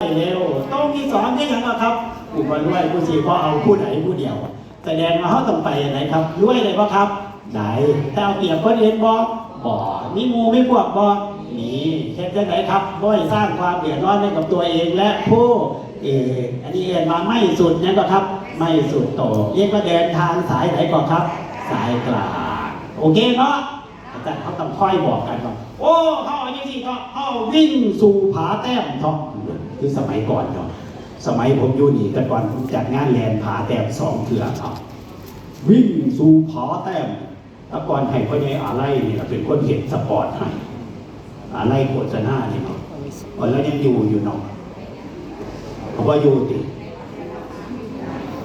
เร็วต้องมีสอนที่ยังครับผู้บรรวยผู้สี่พอเอาผู้ไหนผู้เดียวแสดงมาเขาต้องไปไหนครับรวยเลยป่ะครับไหนถ้าเอาเปรียบคนอื่นบอกมีมูไม่พวกบอกนี่เช่นไหนครับบ่อยสร้างความเดือดร้อนให้กับตัวเองและผู้อันนี้เองมาไม่สุดนั่นก็ครับไม่สุดโต่งเรียกว่าเดินทางสายไหนก่อนครับสายกลางโอเคเนาะอาจารย์เขาต้องค่อยบอกกันว่าโอ้เขาอันนี้ที่เขาวิ่งสู่ผาแต้มท็อปคือสมัยก่อนเนาะสมัยผมอยู่นี่แต่ก่อนผมจัดงานแลนผาแต้ม2 เถื่อครับวิ่งสู่ผาแต้มแต่ก่อนให้พ่อใหญ่อะไรนี่เราเป็นคนเห็นสปอร์ตให้อะไรโฆษณานี่เนาะแล้วยังอยู่เนาะเพราะว่าอยู่ติ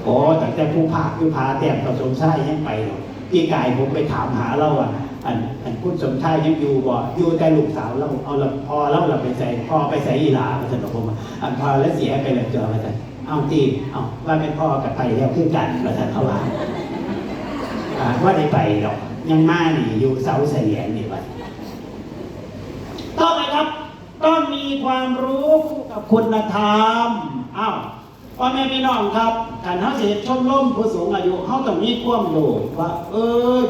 โอ้แต่ผู้ภาคคือผาแต้มกับสมชายยังไปเนาะพี่กายผมไปถามหาเราอ่ะอันพูดสมชายยังอยู่บ่อยู่แต่ลูกสาวเราเอาละพอเราไปใส่พ่อไปใส่อีหลามาสนุกผมอันพอแล้วเสียไปเลยเจอมาแต่เอาตีเอาว่าเป็นพ่อกับไปแล้วคือกันมาแต่เขาว่าได้ไปหรอกยังมาหนีอยู่เสาเสียงนี่ไปต่อไปครับต้องมีความรู้กับคุณธรรมพ่อแม่พี่น้องครับการเขาเสียชมรมผู้สูงอายุเขาต้องมีความรู้ว่า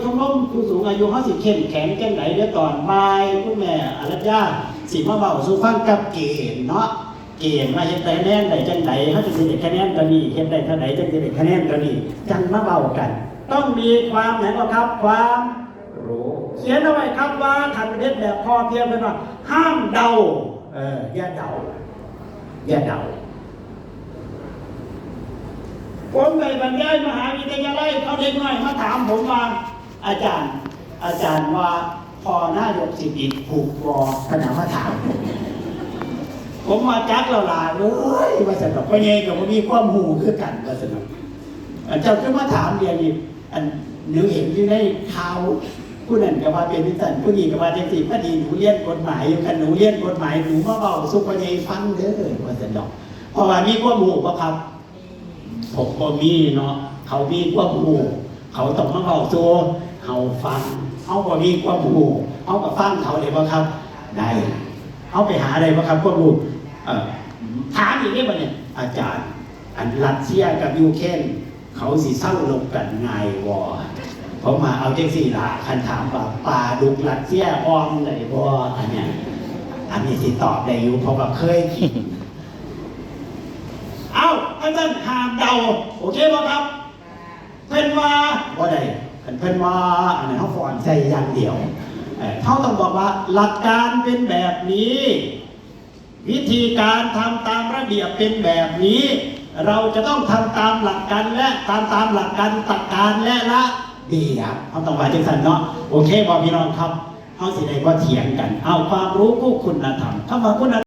ชมรมผู้สูงอายุเขาสิเข้มแข็งแค่ไหนเดี๋ยวตอนบ่ายคุณแม่อรัญญาสิมาเบาสู่ฟังกับเกณฑ์เนาะเกณฑ์มาเห็นแต่แน่นใดจังไหนเขาจะได้คะแนนตัวนี้เห็นได้เท่าไหนจะได้คะแนนตัวนี้จังมาเบากันต้องมีความไหนก็ครับความรู้เขียนเอาไว้ครับว่าขันเด็ดแบบพอเพียงเป็นว่าห้ามเดาอย่าเดาผมไปบรรยายมหาวิทยาลัยเขาเด็กน้อยมาถามผมว่าอาจารย์ว่าพอนายกสิบิดผูกวอขนาดมาถามผมมาจักเราลาเลยว่าสนุกก็ยังกับมีความหูคือกันว่าสนุกเจ้าก็มาถามเดียวนี่หนูเห็นอยู่ในข่าวผู้นั้นกับว่าเป็นนิสัยผู้นี้กับว่าเจ้าสิพอดีหนูเรียนกฎหมายอยู่กันหนูเรียนกฎหมายหนูมาเบาสุภเยฟังเด้อว่าสนุกเพราะว่ามีความหูป่ะครับผมก็มีเนาะเขามีความหูเขาต้องมาเอาตัวเขาฟังเขาก็มีความหูเขาก็ฟังเขาเลยว่าครับได้เขาไปหาอะไรว่าครับความรู้ถามอีกได้ป่ะเนี่ยอาจารย์รัสเซียกับยูเครนเขาสิเศร้าลงกันง่ายวอผมมาเอาเจ้าสี่ละคันถามว่าป่าดุกรัสเซียอ้อมไหนวออันนี้สิตอบได้อยู่เพราะว่าเคยอาจารย์ห้ามเดาโอเคป่ะครับเพิ่นว่าบ่ได้เพิ่นว่าอันนั้นเขาฟอนใส่อย่างเดียวเขาต้องบอกว่าหลักการเป็นแบบนี้วิธีการทำตามระเบียบเป็นแบบนี้เราจะต้องทำตามหลักการและตามหลักการตรรกการและละเบียบเขาต้องว่าจังซั่นเนาะโอเคบ่พี่น้องครับเขาสิได้ว่าเถียงกันเอาความรู้คู่คุณธรรมคำว่าคุณ